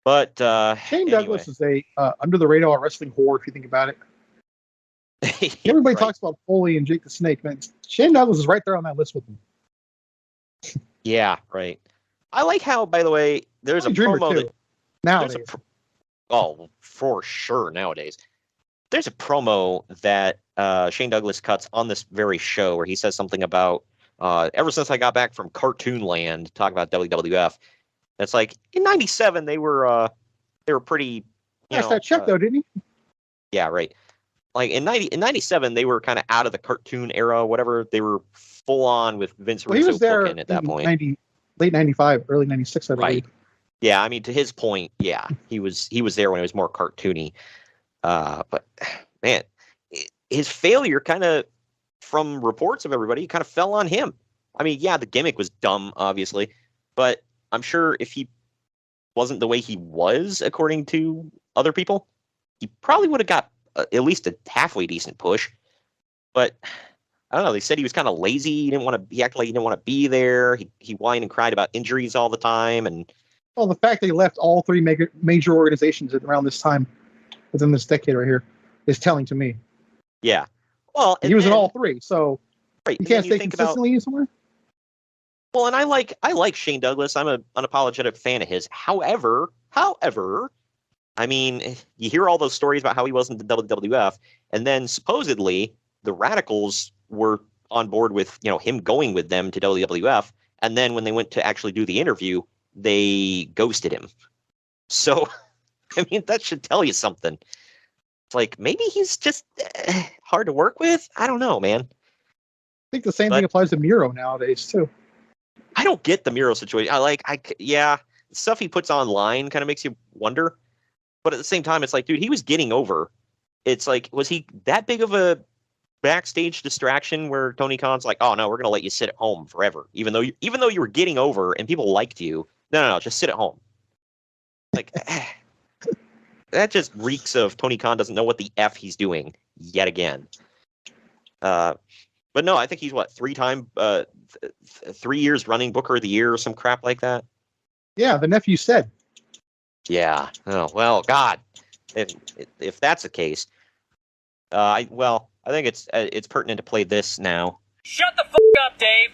But Shane anyway, Douglas is a under the radar wrestling whore if you think about it. Everybody right. talks about Foley and Jake the Snake, man. Shane Douglas is right there on that list with them. Yeah, right. I like how, by the way, there's a Probably Dreamer promo too. that Nowadays, oh, for sure nowadays. There's a promo that Shane Douglas cuts on this very show where he says something about ever since I got back from Cartoon Land, talk about WWF. It's like in '97 they were pretty, cashed that check though, didn't he? yeah, right. Like in '97 they were kind of out of the cartoon era, whatever. They were full on with Vince Well, he Russo was there booking at that in point. late '95, early '96, I Right. believe. Yeah, I mean, to his point, yeah, he was there when it was more cartoony. But man, his failure kind of, from reports of everybody, kind of fell on him. I mean, yeah, the gimmick was dumb, obviously, but I'm sure if he wasn't the way he was, according to other people, he probably would have got at least a halfway decent push. But I don't know. They said he was kind of lazy. He didn't want to. He acted like he didn't want to be there. He whined and cried about injuries all the time, and Well, the fact that he left all three major organizations around this time, within this decade right here, is telling to me. yeah. Well, he was in all three, so right, you can't stay consistently somewhere. Well, and I like Shane Douglas. I'm an unapologetic fan of his. However, I mean, you hear all those stories about how he wasn't the WWF, and then supposedly the Radicals were on board with him going with them to WWF, and then when they went to actually do the interview, they ghosted him. So, I mean, that should tell you something. It's like maybe he's just hard to work with. I don't know, man. I think the same thing applies to Miro nowadays too. I don't get the Miro situation. The stuff he puts online kind of makes you wonder. But at the same time, it's like, dude, he was getting over. It's like, was he that big of a backstage distraction where Tony Khan's like, oh no, we're gonna let you sit at home forever, even though you were getting over and people liked you. No, just sit at home. Like that just reeks of Tony Khan doesn't know what the F he's doing yet again. But no, I think he's 3 years running Booker of the Year or some crap like that. Yeah, the nephew said. Yeah. Oh well, God. If that's the case, I think it's pertinent to play this now. Shut the f*** up, Dave.